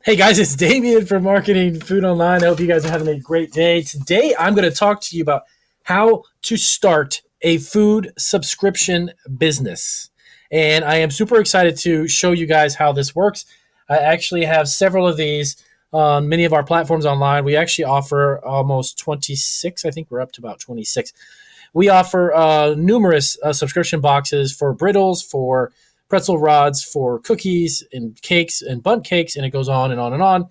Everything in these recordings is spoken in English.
Hey guys, it's Damien from Marketing Food Online. I hope you guys are having a great day. Today, I'm going to talk to you about how to start a food subscription business. And I am super excited to show you guys how this works. I actually have several of these on many of our platforms online. We actually offer almost 26. I think we're up to about 26. We offer numerous subscription boxes for brittles, for pretzel rods, for cookies and cakes and bundt cakes, and it goes on and on and on.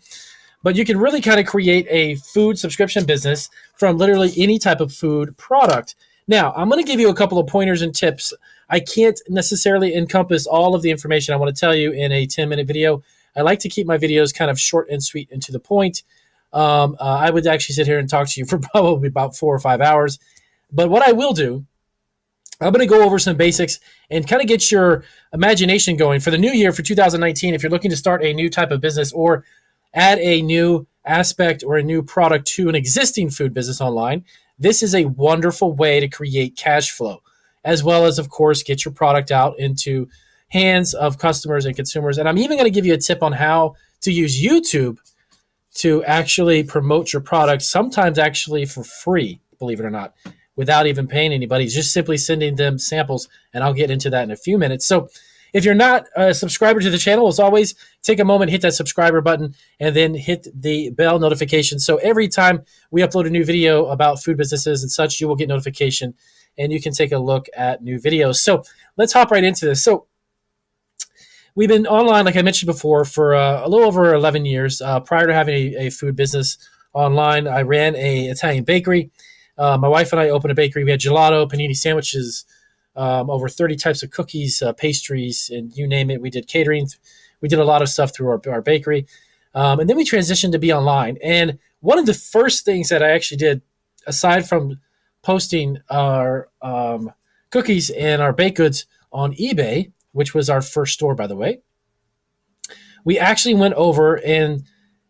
But you can really kind of create a food subscription business from literally any type of food product. Now, I'm going to give you a couple of pointers and tips. I can't necessarily encompass all of the information I want to tell you in a 10-minute video. I like to keep my videos kind of short and sweet and to the point. I would actually sit here and talk to you for probably about 4 or 5 hours. But what I will do, I'm going to go over some basics and kind of get your imagination going for the new year, for 2019. If you're looking to start a new type of business or add a new aspect or a new product to an existing food business online, this is a wonderful way to create cash flow, as well as, of course, get your product out into hands of customers and consumers. And I'm even going to give you a tip on how to use YouTube to actually promote your product, sometimes actually for free, believe it or not, without even paying anybody, just simply sending them samples, and I'll get into that in a few minutes. So if you're not a subscriber to the channel, as always, take a moment, hit that subscriber button, and then hit the bell notification. So every time we upload a new video about food businesses and such, you will get notification, and you can take a look at new videos. So let's hop right into this. So we've been online, like I mentioned before, for a little over 11 years. Prior to having a food business online, I ran an Italian bakery. My wife and I opened a bakery. We had gelato, panini sandwiches, over 30 types of cookies, pastries, and you name it. We did catering. We did a lot of stuff through our bakery. And then we transitioned to be online. And one of the first things that I actually did, aside from posting our cookies and our baked goods on eBay, which was our first store, by the way, we actually went over and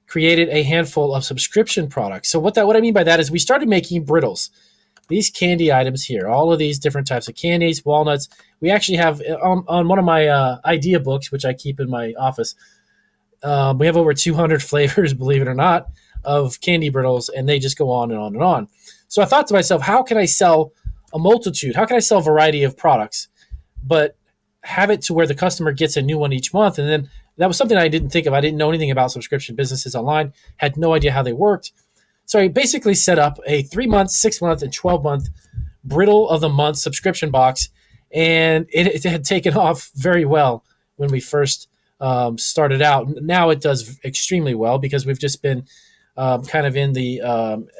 created a handful of subscription products. So what I mean by that is we started making brittles, these candy items here, all of these different types of candies, walnuts. We actually have on one of my idea books, which I keep in my office, we have over 200 flavors, believe it or not, of candy brittles, and they just go on and on and on. So I thought to myself, how can I sell a multitude? How can I sell a variety of products, but have it to where the customer gets a new one each month? And then that was something I didn't think of. I didn't know anything about subscription businesses online, had no idea how they worked. So I basically set up a 3-month, 6-month, and 12-month brittle of the month subscription box. And it had taken off very well when we first started out. Now it does extremely well because we've just been kind of in the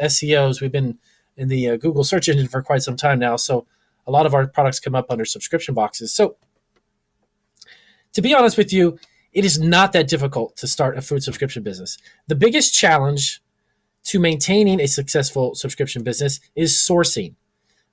SEOs. We've been in the Google search engine for quite some time now. So a lot of our products come up under subscription boxes. So to be honest with you, it is not that difficult to start a food subscription business. The biggest challenge to maintaining a successful subscription business is sourcing,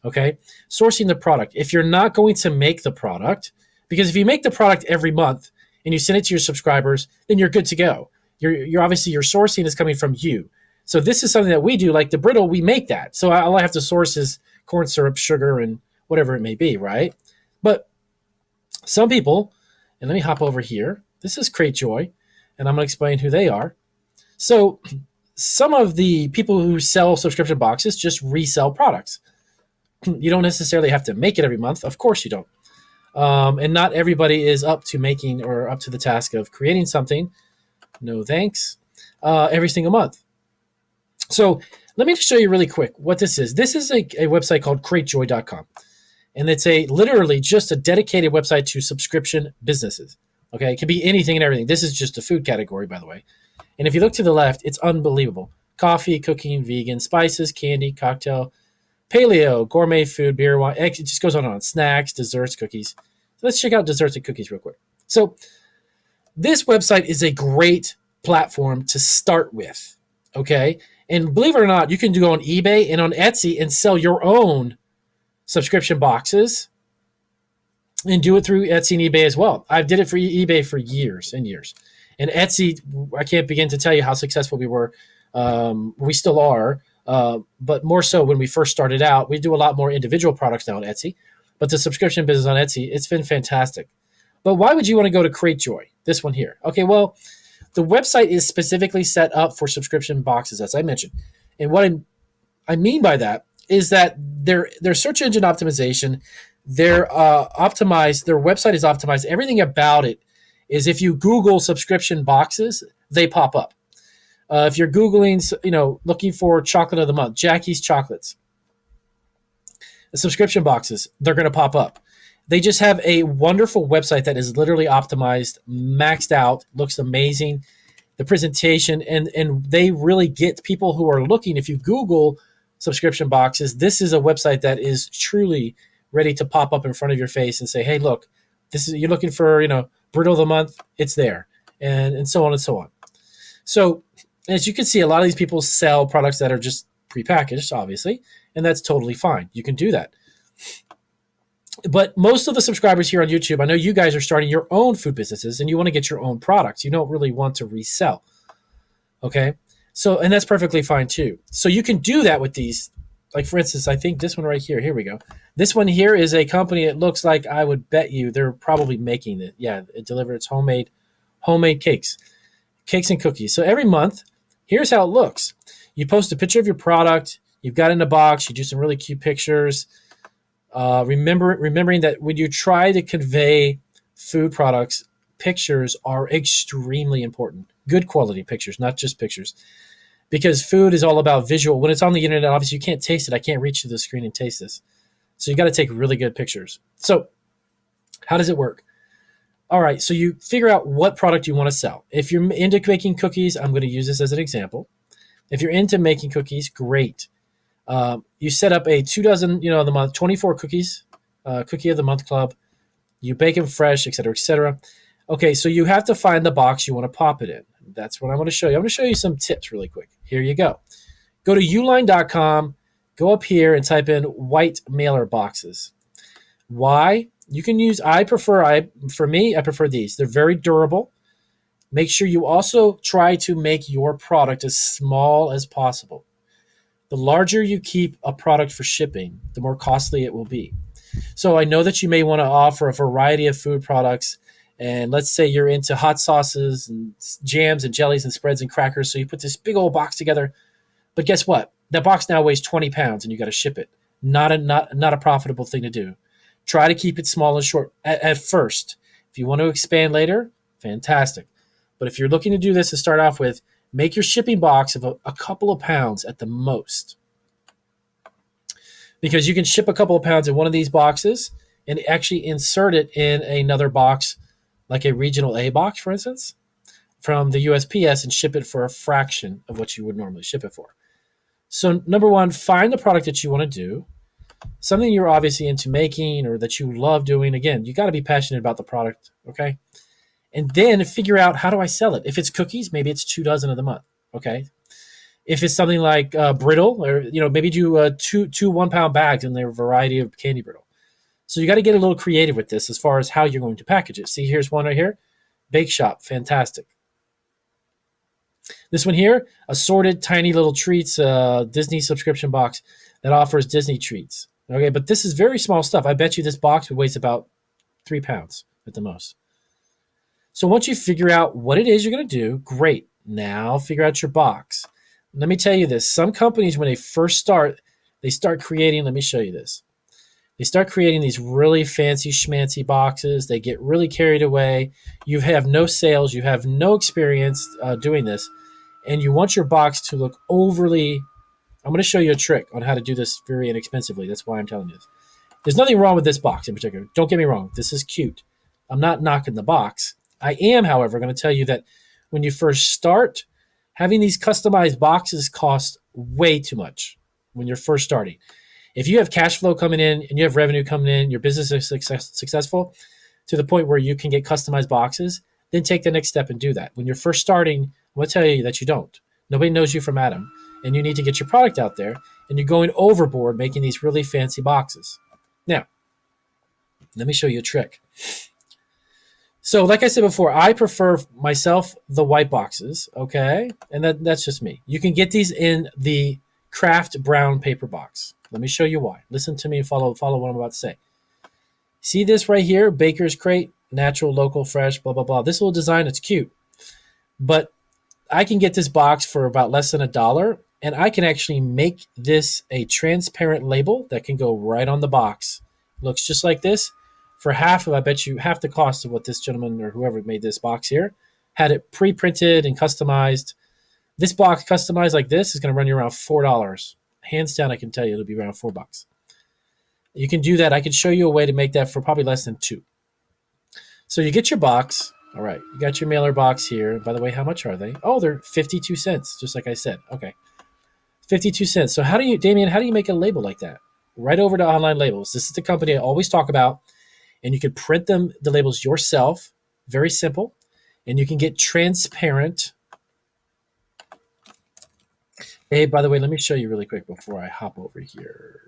okay? Sourcing the product. If you're not going to make the product, because if you make the product every month and you send it to your subscribers, then you're good to go. You're obviously, your sourcing is coming from you. So this is something that we do, like the brittle, we make that. So all I have to source is corn syrup, sugar, and whatever it may be, right? But some people, and let me hop over here. This is CreateJoy, and I'm going to explain who they are. So some of the people who sell subscription boxes just resell products. You don't necessarily have to make it every month. Of course you don't. And not everybody is up to making or up to the task of creating something. No thanks. Every single month. So let me just show you really quick what this is. This is a website called CreateJoy.com. And it's literally just a dedicated website to subscription businesses. Okay, it can be anything and everything. This is just a food category, by the way. And if you look to the left, it's unbelievable. Coffee, cooking, vegan, spices, candy, cocktail, paleo, gourmet food, beer, wine. It just goes on and on. Snacks, desserts, cookies. So let's check out desserts and cookies real quick. So this website is a great platform to start with, okay? And believe it or not, you can go on eBay and on Etsy and sell your own subscription boxes and do it through Etsy and eBay as well. I did it for eBay for years and years. And Etsy, I can't begin to tell you how successful we were. We still are, but more so when we first started out. We do a lot more individual products now on Etsy. But the subscription business on Etsy, it's been fantastic. But why would you want to go to CreateJoy, this one here? Okay, well, The website is specifically set up for subscription boxes, as I mentioned. And what I mean by that is that their search engine optimization, they're optimized. Their website is optimized. Everything about it is if you Google subscription boxes, they pop up. If you're Googling, looking for chocolate of the month, Jackie's chocolates, the subscription boxes, they're going to pop up. They just have a wonderful website that is literally optimized, maxed out, looks amazing. The presentation, and they really get people who are looking. If you Google subscription boxes, this is a website that is truly ready to pop up in front of your face and say, hey, look, this is, you're looking for, brittle of the month, it's there, and so on and so on. So as you can see, a lot of these people sell products that are just prepackaged, obviously, and that's totally fine. You can do that. But most of the subscribers here on YouTube, I know you guys are starting your own food businesses and you want to get your own products. You don't really want to resell. Okay? So, and that's perfectly fine too. So you can do that with these. Like for instance, I think this one right here, here we go. This one here is a company. It looks like, I would bet you they're probably making it. Yeah, it delivers homemade cakes and cookies. So every month, here's how it looks. You post a picture of your product. You've got it in a box. You do some really cute pictures. Remembering that when you try to convey food products, pictures are extremely important. Good quality pictures, not just pictures. Because food is all about visual. When it's on the internet, obviously you can't taste it. I can't reach to the screen and taste this. So you got to take really good pictures. So how does it work? All right, so you figure out what product you want to sell. If you're into making cookies, I'm going to use this as an example. If you're into making cookies, great. You set up a 2 dozen, of the month, 24 cookies, cookie of the month club. You bake them fresh, et cetera, et cetera. Okay, so you have to find the box you want to pop it in. That's what I want to show you. I'm going to show you some tips really quick. Here you go. Go to uline.com, go up here and type in white mailer boxes. Why? You can use, I prefer these. They're very durable. Make sure you also try to make your product as small as possible. The larger you keep a product for shipping, the more costly it will be. So I know that you may want to offer a variety of food products, and let's say you're into hot sauces and jams and jellies and spreads and crackers, so you put this big old box together. But guess what? That box now weighs 20 pounds and you got to ship it. Not a profitable thing to do. Try to keep it small and short at first. If you want to expand later, fantastic. But if you're looking to do this to start off with, make your shipping box of a couple of pounds at the most. Because you can ship a couple of pounds in one of these boxes and actually insert it in another box, like a regional A box, for instance, from the USPS, and ship it for a fraction of what you would normally ship it for. So number one, find the product that you want to do, something you're obviously into making or that you love doing. Again, you got to be passionate about the product, okay? And then figure out, how do I sell it? If it's cookies, maybe it's 2 dozen of the month, okay? If it's something like brittle, or maybe do two 1 pound bags and their variety of candy brittle. So you got to get a little creative with this as far as how you're going to package it. See, here's one right here, Bake Shop, fantastic. This one here, assorted tiny little treats, Disney subscription box that offers Disney treats. Okay, but this is very small stuff. I bet you this box weighs about 3 pounds at the most. So once you figure out what it is you're going to do, great. Now figure out your box. Let me tell you this. Some companies, when they first start, they start creating, let me show you this. They start creating these really fancy schmancy boxes. They get really carried away. You have no sales. You have no experience doing this. And you want your box to look overly, I'm going to show you a trick on how to do this very inexpensively. That's why I'm telling you this. There's nothing wrong with this box in particular. Don't get me wrong. This is cute. I'm not knocking the box. I am, however, going to tell you that when you first start, having these customized boxes cost way too much when you're first starting. If you have cash flow coming in and you have revenue coming in, your business is successful to the point where you can get customized boxes, then take the next step and do that. When you're first starting, I'm going to tell you that you don't. Nobody knows you from Adam, and you need to get your product out there, and you're going overboard making these really fancy boxes. Now, let me show you a trick. So like I said before, I prefer myself the white boxes, okay? And that's just me. You can get these in the craft brown paper box. Let me show you why. Listen to me and follow what I'm about to say. See this right here? Baker's Crate, natural, local, fresh, blah, blah, blah. This little design, it's cute. But I can get this box for about less than $1, and I can actually make this a transparent label that can go right on the box. Looks just like this. For half of, I bet you, half the cost of what this gentleman or whoever made this box here had it pre-printed and customized. This box customized like this is going to run you around $4. Hands down, I can tell you it'll be around $4. You can do that. I can show you a way to make that for probably less than $2. So you get your box. All right, you got your mailer box here. By the way, how much are they? Oh, they're 52 cents, just like I said. Okay, 52 cents. So how do you, Damien, how do you make a label like that? Right over to Online Labels. This is the company I always talk about. And you can print the labels yourself. Very simple. And you can get transparent. Hey, by the way, let me show you really quick before I hop over here.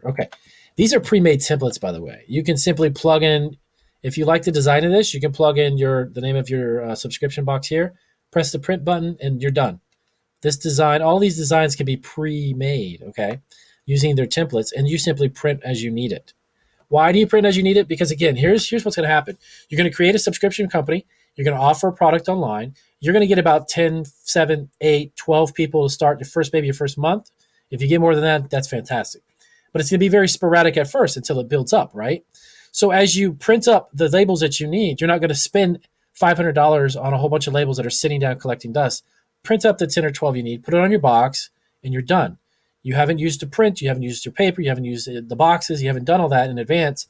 Okay, these are pre-made templates, by the way. You can simply plug in, if you like the design of this, you can plug in the name of your subscription box here, press the print button, and you're done. This design, all these designs can be pre-made, okay, using their templates, and you simply print as you need it. Why do you print as you need it? Because again, here's what's going to happen. You're going to create a subscription company. You're going to offer a product online. You're going to get about 10, 7, 8, 12 people to start maybe your first month. If you get more than that, that's fantastic. But it's going to be very sporadic at first until it builds up, right? So as you print up the labels that you need, you're not going to spend $500 on a whole bunch of labels that are sitting down collecting dust. Print up the 10 or 12 you need, put it on your box, and you're done. You haven't used the print, you haven't used your paper, you haven't used the boxes, you haven't done all that in advance.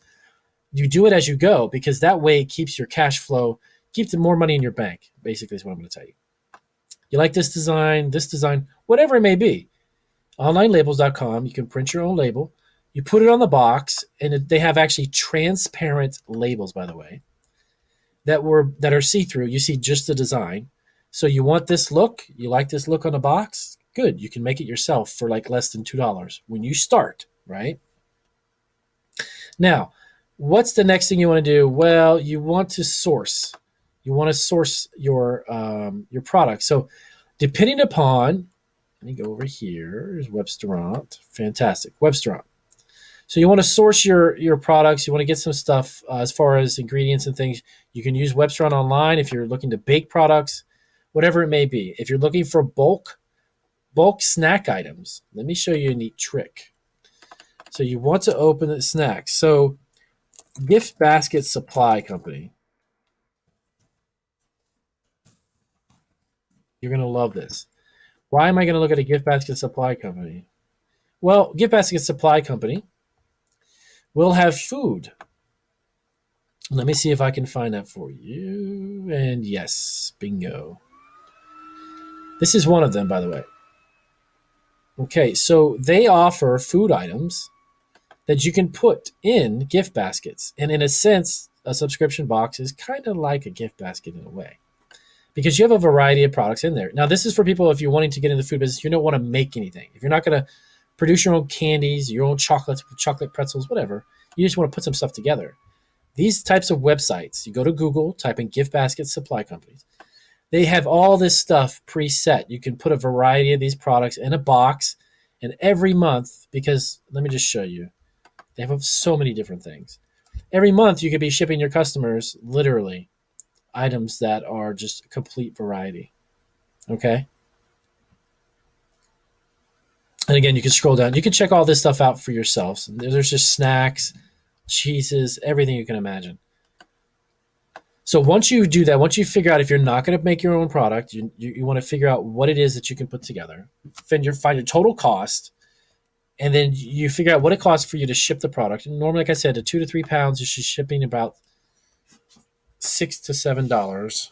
You do it as you go, because that way it keeps your cash flow, keeps more money in your bank, basically is what I'm going to tell you. You like this design, whatever it may be. OnlineLabels.com, you can print your own label. You put it on the box, and they have actually transparent labels, by the way, that are see-through. You see just the design. So you want this look, you like this look on the box, good. You can make it yourself for like less than $2 when you start, right? Now, what's the next thing you want to do? Well, you want to source. You want to source your product. So depending upon, let me go over here. Here's Webstaurant. Fantastic. Webstaurant. So you want to source your products. You want to get some stuff as far as ingredients and things. You can use Webstaurant online if you're looking to bake products, whatever it may be. If you're looking for bulk snack items, let me show you a neat trick. So you want to open the snacks. So Gift Basket Supply Company. You're going to love this. Why am I going to look at a Gift Basket Supply Company? Well, Gift Basket Supply Company will have food. Let me see if I can find that for you. And yes, bingo. This is one of them, by the way. Okay, so they offer food items that you can put in gift baskets. And in a sense, a subscription box is kind of like a gift basket in a way, because you have a variety of products in there. Now, this is for people if you're wanting to get in the food business, you don't want to make anything. If you're not going to produce your own candies, your own chocolates, chocolate pretzels, whatever, you just want to put some stuff together. These types of websites, you go to Google, type in gift basket supply companies. They have all this stuff preset. You can put a variety of these products in a box, and every month, because let me just show you, they have so many different things. Every month, you could be shipping your customers literally items that are just complete variety. Okay. And again, you can scroll down. You can check all this stuff out for yourselves. There's just snacks, cheeses, everything you can imagine. So once you do that, once you figure out if you're not going to make your own product, you want to figure out what it is that you can put together, find your total cost, and then you figure out what it costs for you to ship the product. And normally, like I said, the 2 to 3 pounds is just shipping about $6 to $7.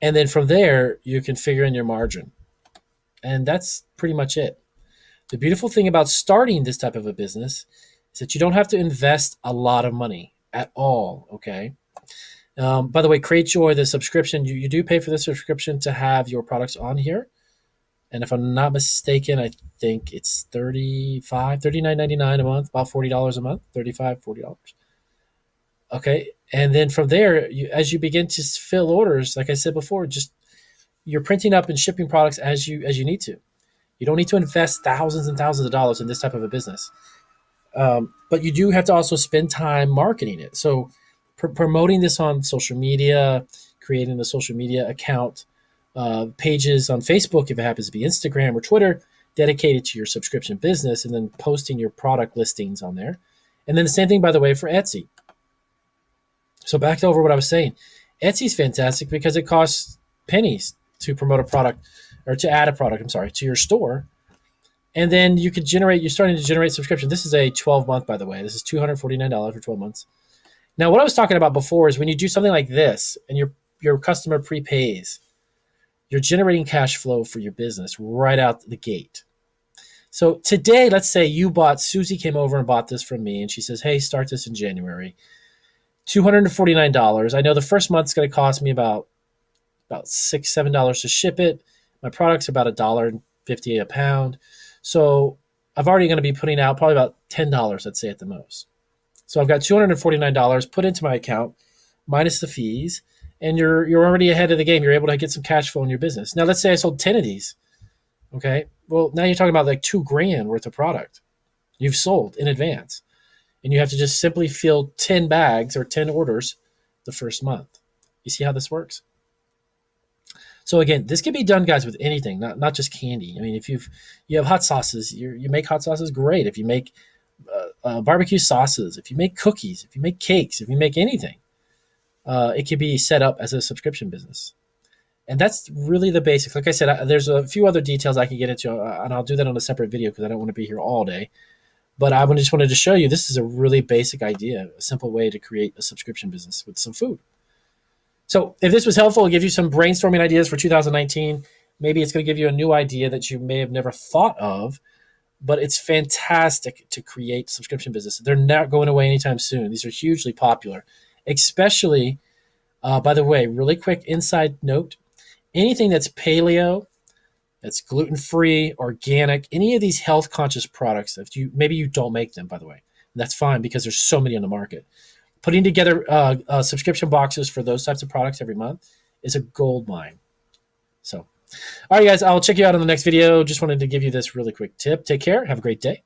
And then from there, you can figure in your margin. And that's pretty much it. The beautiful thing about starting this type of a business is that you don't have to invest a lot of money at all, okay? By the way, CreateJoy, the subscription, you do pay for the subscription to have your products on here. And if I'm not mistaken, I think it's $39.99 a month, about $40 a month, $35, $40. Okay, and then from there, as you begin to fill orders, like I said before, just you're printing up and shipping products as you need to. You don't need to invest thousands and thousands of dollars in this type of a business. But you do have to also spend time marketing it. So promoting this on social media, creating a social media account, pages on Facebook, if it happens to be Instagram or Twitter, dedicated to your subscription business, and then posting your product listings on there. And then the same thing, by the way, for Etsy. So back over what I was saying. Etsy's fantastic because it costs pennies to promote a product or to add a product, to your store. And then you're starting to generate subscription. This is a 12-month, by the way. This is $249 for 12 months. Now, what I was talking about before is when you do something like this and your customer prepays, you're generating cash flow for your business right out the gate. So today, let's say Susie came over and bought this from me, and she says, hey, start this in January. $249. I know the first month's going to cost me about $6, $7 to ship it. My product's about $1.50 a pound. So I've already going to be putting out probably about $10, let's say at the most. So I've got $249 put into my account minus the fees, and you're already ahead of the game. You're able to get some cash flow in your business. Now, let's say I sold 10 of these. Okay. Well, now you're talking about like $2,000 worth of product you've sold in advance. And you have to just simply fill 10 bags or 10 orders the first month. You see how this works? So again, this can be done, guys, with anything, not just candy. I mean, if you have hot sauces, you make hot sauces, great. If you make barbecue sauces, if you make cookies, if you make cakes, if you make anything, it can be set up as a subscription business. And that's really the basics. Like I said, there's a few other details I can get into, and I'll do that on a separate video because I don't want to be here all day. But I just wanted to show you this is a really basic idea, a simple way to create a subscription business with some food. So if this was helpful, it'll give you some brainstorming ideas for 2019. Maybe it's going to give you a new idea that you may have never thought of, but it's fantastic to create subscription business. They're not going away anytime soon. These are hugely popular, especially, by the way, really quick inside note, anything that's paleo, that's gluten-free, organic, any of these health-conscious products, maybe you don't make them, by the way, that's fine because there's so many on the market. Putting together subscription boxes for those types of products every month is a gold mine. So, all right, guys, I'll check you out on the next video. Just wanted to give you this really quick tip. Take care. Have a great day.